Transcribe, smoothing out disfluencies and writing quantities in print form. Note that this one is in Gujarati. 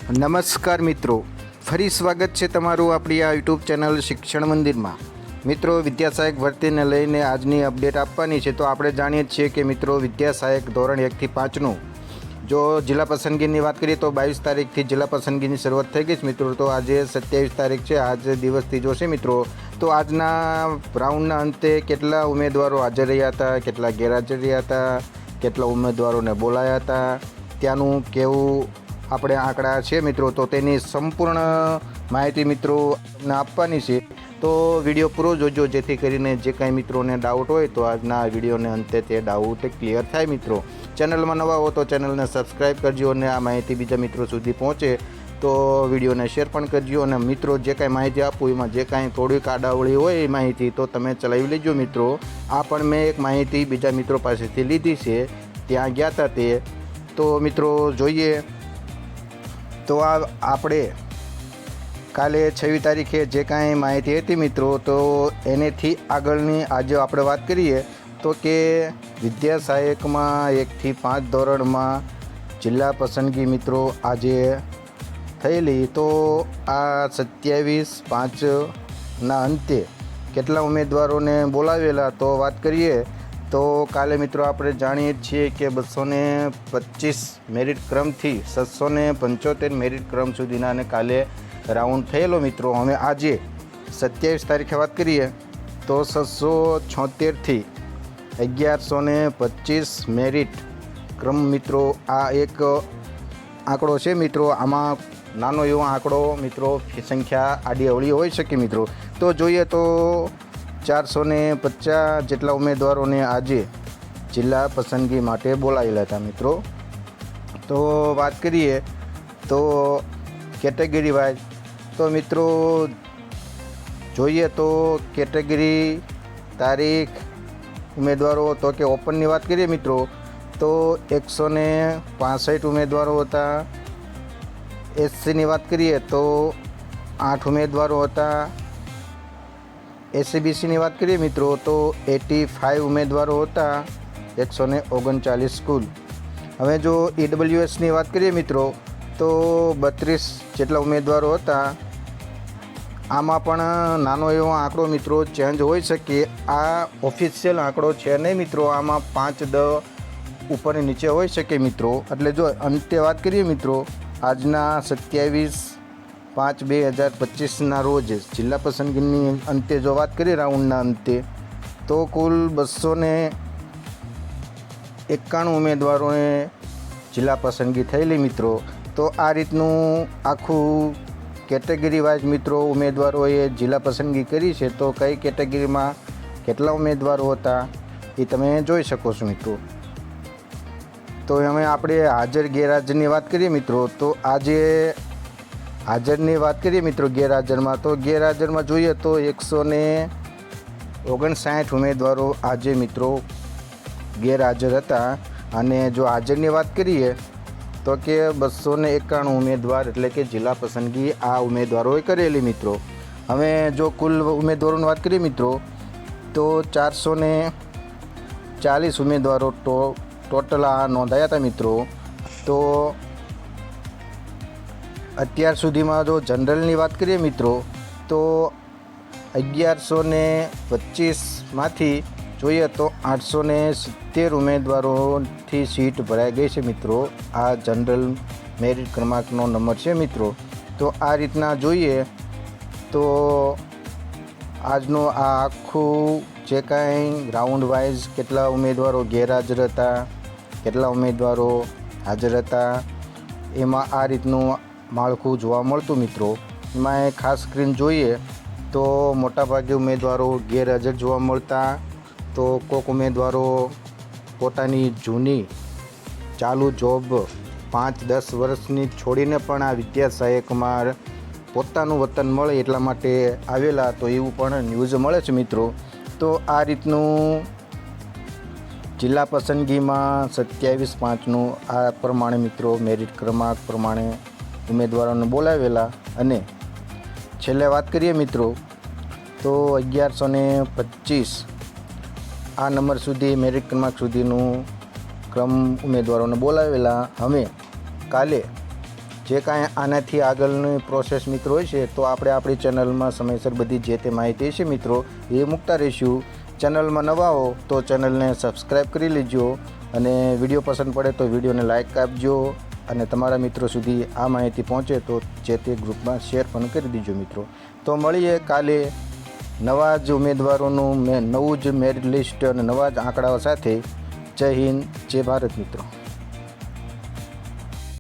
નમસ્કાર મિત્રો, ફરી સ્વાગત છે તમારું આપણી આ યુટ્યુબ ચેનલ શિક્ષણ મંદિરમાં। મિત્રો, વિદ્યા સહાયક ભરતીને લઈને આજની અપડેટ આપવાની છે। તો આપણે જાણીએ છીએ કે મિત્રો, વિદ્યા સહાયક ધોરણ 1 થી 5નું જો જિલ્લા પસંદગીની વાત કરીએ તો 22 તારીખથી જિલ્લા પસંદગીની શરૂઆત થઈ ગઈ છે મિત્રો। તો આજે 27 તારીખ છે, આજ દિવસથી જોશે મિત્રો। તો આજના રાઉન્ડના અંતે કેટલા ઉમેદવારો હાજર રહ્યા હતા, કેટલા ગેરહાજર રહ્યા હતા, કેટલા ઉમેદવારોને બોલાયા હતા, ત્યાંનું કેવું આપણે આંકડા છે મિત્રો, તો તેની સંપૂર્ણ માહિતી મિત્રોને આપવાની છે। તો વિડીયો પૂરો જોજો, જેથી કરીને જે કાંઈ મિત્રોને ડાઉટ હોય તો આજના વિડીયોને અંતે તે ડાઉટ ક્લિયર થાય મિત્રો। ચેનલમાં નવા હો તો ચેનલને સબસ્ક્રાઈબ કરજો અને આ માહિતી બીજા મિત્રો સુધી પહોંચે તો વિડીયોને શેર પણ કરજો। અને મિત્રો, જે કાંઈ માહિતી આપું એમાં જે કાંઈ થોડીક આડાવળી હોય એ માહિતી તો તમે ચલાવી લેજો મિત્રો। આ પણ મેં એક માહિતી બીજા મિત્રો પાસેથી લીધી છે, ત્યાં ગયા હતા તે। તો મિત્રો જોઈએ તો આ આપણે કાલે 26 તારીખે જે કાંઈ માહિતી હતી મિત્રો, તો એનેથી આગળની આજે આપણે વાત કરીએ તો કે વિદ્યા સહાયકમાં 1 થી 5 ધોરણમાં જિલ્લા પસંદગી મિત્રો આજે થયેલી। તો આ 27/5ના અંતે કેટલા ઉમેદવારોને બોલાવેલા તો વાત કરીએ તો કાલે મિત્રો આપણે જાણીએ છીએ કે 225 મેરિટ ક્રમથી 775 મેરિટ ક્રમ સુધીના અને કાલે રાઉન્ડ થયેલો મિત્રો। હવે આજે 27 તારીખે વાત કરીએ તો 676થી 1125 મેરિટ ક્રમ મિત્રો, આ એક આંકડો છે મિત્રો। આમાં નાનો એવો આંકડો મિત્રો, સંખ્યા આડી અવળી હોઈ શકે મિત્રો। તો જોઈએ તો 450 જેટલા ઉમેદવારોને આજે જિલ્લા પસંદગી માટે બોલાવેલા હતા મિત્રો। તો વાત કરીએ તો કેટેગરી વાઇઝ તો મિત્રો જોઈએ તો કેટેગરી તારીખ ઉમેદવારો તો કે ઓપનની વાત કરીએ મિત્રો તો 165 ઉમેદવારો હતા। એસસીની વાત કરીએ તો 8 ઉમેદવારો હતા। એસસીબીસીની વાત કરીએ મિત્રો તો 85 ઉમેદવારો હતા, 139 કુલ। હવે જો ઈડબ્લ્યુએસની વાત કરીએ મિત્રો તો 32 જેટલા ઉમેદવારો હતા। આમાં પણ નાનો એવો આંકડો મિત્રો ચેન્જ હોઈ શકે, આ ઓફિશિયલ આંકડો છે નહીં મિત્રો, આમાં 5-10 ઉપર નીચે હોઈ શકે મિત્રો। એટલે જો અંતે વાત કરીએ મિત્રો, આજના 27/5/2025ના રોજ જિલ્લા પસંદગીની અંતે જો વાત કરીએ રાઉન્ડના અંતે તો કુલ 291 ઉમેદવારોને જિલ્લા પસંદગી થયેલી મિત્રો। તો આ રીતનું આખું કેટેગરી વાઇઝ મિત્રો ઉમેદવારોએ જિલ્લા પસંદગી કરી છે। તો કઈ કેટેગરીમાં કેટલા ઉમેદવારો હતા એ તમે જોઈ શકો છો મિત્રો। તો હવે આપણે હાજર ગેરહાજરની વાત કરીએ મિત્રો તો આજે હાજરની વાત કરીએ મિત્રો ગેરહાજરમાં તો ગેરહાજરમાં જોઈએ તો 159 ઉમેદવારો આજે મિત્રો ગેરહાજર હતા। અને જો હાજરની વાત કરીએ તો કે 291 ઉમેદવાર એટલે કે જિલ્લા પસંદગી આ ઉમેદવારોએ કરેલી મિત્રો। હવે જો કુલ ઉમેદવારોની વાત કરીએ મિત્રો તો 440 ઉમેદવારો ટોટલ આ નોંધાયા હતા મિત્રો। તો અત્યાર સુધીમાં જો જનરલની વાત કરીએ મિત્રો તો 1125માંથી જોઈએ તો 870 ઉમેદવારોથી સીટ ભરાઈ ગઈ છે મિત્રો। આ જનરલ મેરિટ ક્રમાંકનો નંબર છે મિત્રો। તો આ રીતના જોઈએ તો આજનું આ આખું જે કાંઈ રાઉન્ડ વાઇઝ કેટલા ઉમેદવારો ગેરહાજર હતા, કેટલા ઉમેદવારો હાજર હતા, એમાં આ રીતનું માળખું જોવા મળતું મિત્રો। એમાં ખાસ સ્ક્રીન જોઈએ તો મોટાભાગે ઉમેદવારો ગેરહાજર જોવા મળતા। તો કોઈક ઉમેદવારો પોતાની જૂની ચાલુ જોબ 5-10 વર્ષની છોડીને પણ આ વિદ્યા સહાયકમાં પોતાનું વતન મળે એટલા માટે આવેલા, તો એવું પણ ન્યૂઝ મળે છે મિત્રો। તો આ રીતનું જિલ્લા પસંદગીમાં 27/5નું આ પ્રમાણે મિત્રો મેરિટ ક્રમાંક પ્રમાણે ઉમેદવારોને બોલાવેલા। અને છેલ્લે વાત કરીએ મિત્રો તો 1125 આ નંબર સુધી મેરિટ ક્રમાંક સુધીનું ક્રમ ઉમેદવારોને બોલાવેલા। હવે કાલે જે કાંઈ આનાથી આગળની પ્રોસેસ મિત્રો હોય છે તો આપણે આપણી ચેનલમાં સમયસર બધી જે તે માહિતી છે મિત્રો એ મૂકતા રહીશું. ચેનલમાં નવા હો તો ચેનલને સબસ્ક્રાઈબ કરી લેજો અને વિડીયો પસંદ પડે તો વિડીયોને લાઇક આપજો અને તમારા મિત્રો સુધી આ માહિતી પહોંચે તો જે તે ગ્રુપમાં શેર પણ કરી દીજો મિત્રો. તો મળીએ કાલે નવા જ ઉમેદવારોનું નવું જ મેરિટ લિસ્ટ અને નવા જ આંકડાઓ સાથે. જય હિન્દ, જય ભારત મિત્રો.